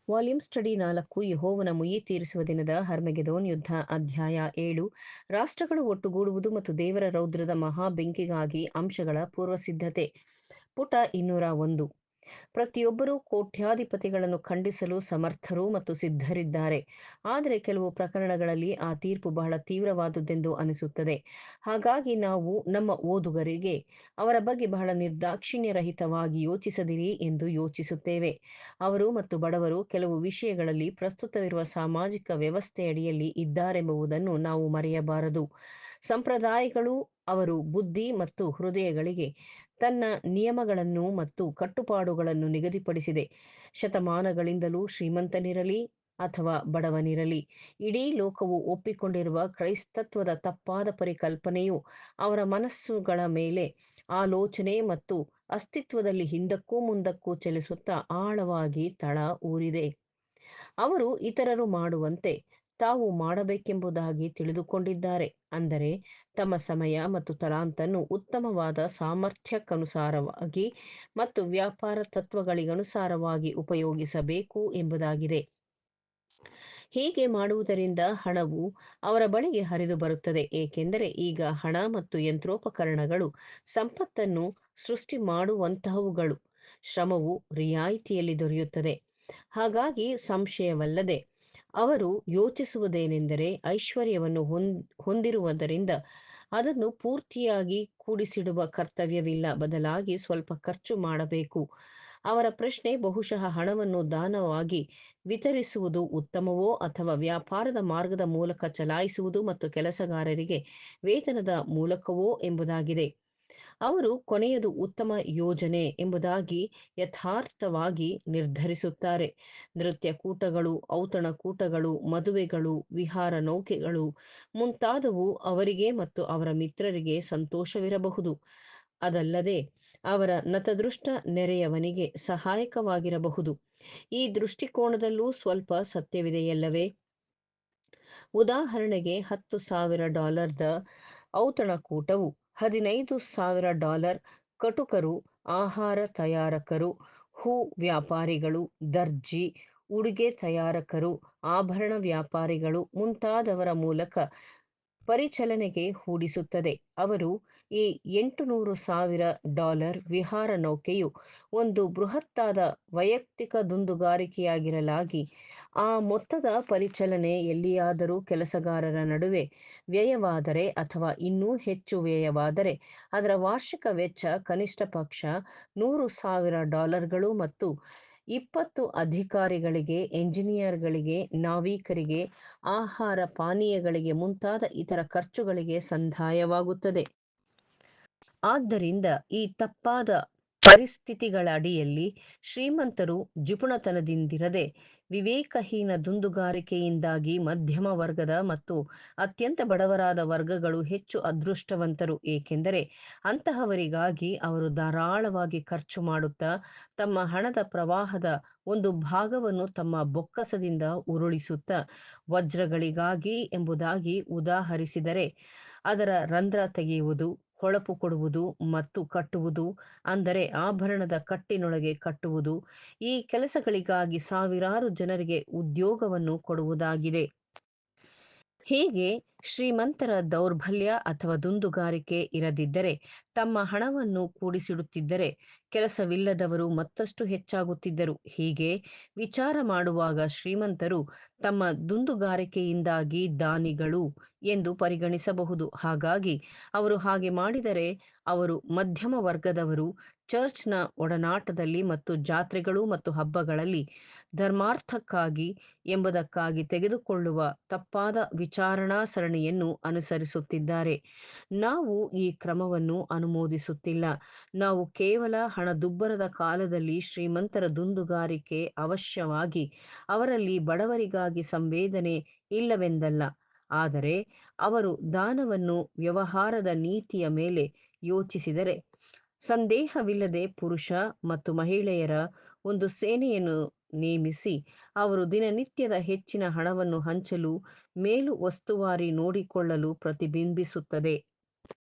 Volume study 4 ಯೆಹೋವನ ಮುಯ್ಯಿ ತೀರಿಸುವ ದಿನದ ಹರ್ಮೆಗೆದೋನ್ ಯುದ್ಧ ಅಧ್ಯಾಯ 7 ರಾಷ್ಟ್ರಗಳು ಒಟ್ಟುಗೂಡುವುದು ಮತ್ತು ದೇವರ ರೌದ್ರದ ಮಹಾ ಬೆಂಕಿಗಾಗಿ ಅಂಶಗಳ ಪೂರ್ವಸಿದ್ಧತೆ ಪುಟ 201 ಪ್ರತಿಯೊಬ್ಬರೂ ಕೋಟ್ಯಾಧಿಪತಿಗಳನ್ನು ಖಂಡಿಸಲು ಸಮರ್ಥರು ಮತ್ತು ಸಿದ್ಧರಿದ್ದಾರೆ. ಆದರೆ ಕೆಲವು ಪ್ರಕರಣಗಳಲ್ಲಿ ಆ ತೀರ್ಪು ಬಹಳ ತೀವ್ರವಾದುದೆಂದು ಅನಿಸುತ್ತದೆ. ಹಾಗಾಗಿ ನಾವು ನಮ್ಮ ಓದುಗರಿಗೆ ಅವರ ಬಗ್ಗೆ ಬಹಳ ನಿರ್ದಾಕ್ಷಿಣ್ಯರಹಿತವಾಗಿ ಯೋಚಿಸದಿರಿ ಎಂದು ಯೋಚಿಸುತ್ತೇವೆ. ಅವರು ಮತ್ತು ಬಡವರು ಕೆಲವು ವಿಷಯಗಳಲ್ಲಿ ಪ್ರಸ್ತುತವಿರುವ ಸಾಮಾಜಿಕ ವ್ಯವಸ್ಥೆಯಡಿಯಲ್ಲಿ ಇದ್ದಾರೆಂಬುದನ್ನು ನಾವು ಮರೆಯಬಾರದು. ಸಂಪ್ರದಾಯಗಳು ಅವರು ಬುದ್ಧಿ ಮತ್ತು ಹೃದಯಗಳಿಗೆ ತನ್ನ ನಿಯಮಗಳನ್ನು ಮತ್ತು ಕಟ್ಟುಪಾಡುಗಳನ್ನು ನಿಗದಿಪಡಿಸಿದೆ. ಶತಮಾನಗಳಿಂದಲೂ ಶ್ರೀಮಂತನಿರಲಿ ಅಥವಾ ಬಡವನಿರಲಿ, ಇಡೀ ಲೋಕವು ಒಪ್ಪಿಕೊಂಡಿರುವ ಕ್ರೈಸ್ತತ್ವದ ತಪ್ಪಾದ ಪರಿಕಲ್ಪನೆಯು ಅವರ ಮನಸ್ಸುಗಳ ಮೇಲೆ ಆಲೋಚನೆ ಮತ್ತು ಅಸ್ತಿತ್ವದಲ್ಲಿ ಹಿಂದಕ್ಕೂ ಮುಂದಕ್ಕೂ ಚಲಿಸುತ್ತಾ ಆಳವಾಗಿ ತಳ ಊರಿದೆ. ಅವರು ಇತರರು ಮಾಡುವಂತೆ ತಾವು ಮಾಡಬೇಕೆಂಬುದಾಗಿ ತಿಳಿದುಕೊಂಡಿದ್ದಾರೆ, ಅಂದರೆ ತಮ್ಮ ಸಮಯ ಮತ್ತು ತಲಾಂತನ್ನು ಉತ್ತಮವಾದ ಸಾಮರ್ಥ್ಯಕ್ಕನುಸಾರವಾಗಿ ಮತ್ತು ವ್ಯಾಪಾರ ತತ್ವಗಳಿಗನುಸಾರವಾಗಿ ಉಪಯೋಗಿಸಬೇಕು ಎಂಬುದಾಗಿದೆ. ಹೀಗೆ ಮಾಡುವುದರಿಂದ ಹಣವು ಅವರ ಬಳಿಗೆ ಹರಿದು ಬರುತ್ತದೆ, ಏಕೆಂದರೆ ಈಗ ಹಣ ಮತ್ತು ಯಂತ್ರೋಪಕರಣಗಳು ಸಂಪತ್ತನ್ನು ಸೃಷ್ಟಿ ಮಾಡುವಂತಹವುಗಳು. ಶ್ರಮವು ರಿಯಾಯಿತಿಯಲ್ಲಿ ದೊರೆಯುತ್ತದೆ. ಹಾಗಾಗಿ ಸಂಶಯವಲ್ಲದೆ ಅವರು ಯೋಚಿಸುವುದೇನೆಂದರೆ, ಐಶ್ವರ್ಯವನ್ನು ಹೊಂದಿರುವುದರಿಂದ ಅದನ್ನು ಪೂರ್ತಿಯಾಗಿ ಕೂಡಿಸಿಡುವ ಕರ್ತವ್ಯವಿಲ್ಲ, ಬದಲಾಗಿ ಸ್ವಲ್ಪ ಖರ್ಚು ಮಾಡಬೇಕು. ಅವರ ಪ್ರಶ್ನೆ ಬಹುಶಃ ಹಣವನ್ನು ದಾನವಾಗಿ ವಿತರಿಸುವುದು ಉತ್ತಮವೋ ಅಥವಾ ವ್ಯಾಪಾರದ ಮಾರ್ಗದ ಮೂಲಕ ಚಲಾಯಿಸುವುದು ಮತ್ತು ಕೆಲಸಗಾರರಿಗೆ ವೇತನದ ಮೂಲಕವೋ ಎಂಬುದಾಗಿದೆ. ಅವರು ಕೊನೆಯದು ಉತ್ತಮ ಯೋಜನೆ ಎಂಬುದಾಗಿ ಯಥಾರ್ಥವಾಗಿ ನಿರ್ಧರಿಸುತ್ತಾರೆ. ನೃತ್ಯಕೂಟಗಳು, ಔತಣಕೂಟಗಳು, ಮದುವೆಗಳು, ವಿಹಾರ ನೌಕೆಗಳು ಮುಂತಾದವು ಅವರಿಗೆ ಮತ್ತು ಅವರ ಮಿತ್ರರಿಗೆ ಸಂತೋಷವಿರಬಹುದು, ಅದಲ್ಲದೆ ಅವರ ನತದೃಷ್ಟ ನೆರೆಯವನಿಗೆ ಸಹಾಯಕವಾಗಿರಬಹುದು. ಈ ದೃಷ್ಟಿಕೋನದಲ್ಲೂ ಸ್ವಲ್ಪ ಸತ್ಯವಿದೆಯಲ್ಲವೇ? ಉದಾಹರಣೆಗೆ, $10,000 ಔತಣಕೂಟವು $15,000 ಕಟುಕರು, ಆಹಾರ ತಯಾರಕರು, ಹೂ ವ್ಯಾಪಾರಿಗಳು, ದರ್ಜಿ, ಉಡುಗೆ ತಯಾರಕರು, ಆಭರಣ ವ್ಯಾಪಾರಿಗಳು ಮುಂತಾದವರ ಮೂಲಕ ಪರಿಚಲನೆಗೆ ಹೂಡಿಸುತ್ತದೆ. ಅವರು ಈ $800,000 ವಿಹಾರ ನೌಕೆಯು ಒಂದು ಬೃಹತ್ತಾದ ವೈಯಕ್ತಿಕ ದುಂದುಗಾರಿಕೆಯಾಗಿರಲಾಗಿ, ಆ ಮೊತ್ತದ ಪರಿಚಲನೆ ಎಲ್ಲಿಯಾದರೂ ಕೆಲಸಗಾರರ ನಡುವೆ ವ್ಯಯವಾದರೆ ಅಥವಾ ಇನ್ನೂ ಹೆಚ್ಚು ವ್ಯಯವಾದರೆ, ಅದರ ವಾರ್ಷಿಕ ವೆಚ್ಚ ಕನಿಷ್ಠ ಪಕ್ಷ $100,000 ಮತ್ತು 20 ಅಧಿಕಾರಿಗಳಿಗೆ, ಎಂಜಿನಿಯರ್ಗಳಿಗೆ, ನಾವಿಕರಿಗೆ, ಆಹಾರ ಪಾನೀಯಗಳಿಗೆ ಮುಂತಾದ ಇತರ ಖರ್ಚುಗಳಿಗೆ ಸಂದಾಯವಾಗುತ್ತದೆ. ಆದ್ದರಿಂದ ಈ ತಪ್ಪಾದ ಪರಿಸ್ಥಿತಿಗಳ ಅಡಿಯಲ್ಲಿ ಶ್ರೀಮಂತರು ಜಿಪುಣತನದಿಂದಿರದೆ ವಿವೇಕಹೀನ ದುಂದುಗಾರಿಕೆಯಿಂದಾಗಿ ಮಧ್ಯಮ ವರ್ಗದ ಮತ್ತು ಅತ್ಯಂತ ಬಡವರಾದ ವರ್ಗಗಳು ಹೆಚ್ಚು ಅದೃಷ್ಟವಂತರು, ಏಕೆಂದರೆ ಅಂತಹವರಿಗಾಗಿ ಅವರು ಧಾರಾಳವಾಗಿ ಖರ್ಚು ಮಾಡುತ್ತಾ ತಮ್ಮ ಹಣದ ಪ್ರವಾಹದ ಒಂದು ಭಾಗವನ್ನು ತಮ್ಮ ಬೊಕ್ಕಸದಿಂದ ಉರುಳಿಸುತ್ತಾ ವಜ್ರಗಳಿಗಾಗಿ ಎಂಬುದಾಗಿ ಉದಾಹರಿಸಿದರೆ, ಅದರ ರಂಧ್ರ ತೆಗೆಯುವುದು, ಹೊಳಪು ಕೊಡುವುದು ಮತ್ತು ಕಟ್ಟುವುದು, ಅಂದರೆ ಆಭರಣದ ಕಟ್ಟಿನೊಳಗೆ ಕಟ್ಟುವುದು, ಈ ಕೆಲಸಗಳಿಗಾಗಿ ಸಾವಿರಾರು ಜನರಿಗೆ ಉದ್ಯೋಗವನ್ನು ಕೊಡುವುದಾಗಿದೆ. ಹೀಗೆ ಶ್ರೀಮಂತರ ದೌರ್ಬಲ್ಯ ಅಥವಾ ದುಂದುಗಾರಿಕೆ ಇರದಿದ್ದರೆ, ತಮ್ಮ ಹಣವನ್ನು ಕೂಡಿಸಿಡುತ್ತಿದ್ದರೆ, ಕೆಲಸವಿಲ್ಲದವರು ಮತ್ತಷ್ಟು ಹೆಚ್ಚಾಗುತ್ತಿದ್ದರು. ಹೀಗೆ ವಿಚಾರ ಮಾಡುವಾಗ ಶ್ರೀಮಂತರು ತಮ್ಮ ದುಂದುಗಾರಿಕೆಯಿಂದಾಗಿ ದಾನಿಗಳು ಎಂದು ಪರಿಗಣಿಸಬಹುದು. ಹಾಗಾಗಿ ಅವರು ಹಾಗೆ ಮಾಡಿದರೆ ಅವರು ಮಧ್ಯಮ ವರ್ಗದವರು ಚರ್ಚ್ನ ಒಡನಾಟದಲ್ಲಿ ಮತ್ತು ಜಾತ್ರೆಗಳು ಮತ್ತು ಹಬ್ಬಗಳಲ್ಲಿ ಧರ್ಮಾರ್ಥಕ್ಕಾಗಿ ಎಂಬುದಕ್ಕಾಗಿ ತೆಗೆದುಕೊಳ್ಳುವ ತಪ್ಪಾದ ವಿಚಾರಣಾ ಸರಣಿಯನ್ನು ಅನುಸರಿಸುತ್ತಿದ್ದಾರೆ. ನಾವು ಈ ಕ್ರಮವನ್ನು ಅನುಮೋದಿಸುತ್ತಿಲ್ಲ. ನಾವು ಕೇವಲ ಹಣದುಬ್ಬರದ ಕಾಲದಲ್ಲಿ ಶ್ರೀಮಂತರ ದುಂದುಗಾರಿಕೆ ಅವಶ್ಯವಾಗಿ ಅವರಲ್ಲಿ ಬಡವರಿಗಾಗಿ ಸಂವೇದನೆ ಇಲ್ಲವೆಂದಲ್ಲ, ಆದರೆ ಅವರು ದಾನವನ್ನು ವ್ಯವಹಾರದ ನೀತಿಯ ಮೇಲೆ ಯೋಚಿಸಿದರೆ, ಸಂದೇಹವಿಲ್ಲದೆ ಪುರುಷ ಮತ್ತು ಮಹಿಳೆಯರ ಒಂದು ಸೇನೆಯನ್ನು ನೇಮಿಸಿ ಅವರು ದಿನನಿತ್ಯದ ಹೆಚ್ಚಿನ ಹಣವನ್ನು ಹಂಚಲು ಮೇಲು ಉಸ್ತುವಾರಿ ನೋಡಿಕೊಳ್ಳಲು ಪ್ರತಿಬಿಂಬಿಸುತ್ತದೆ.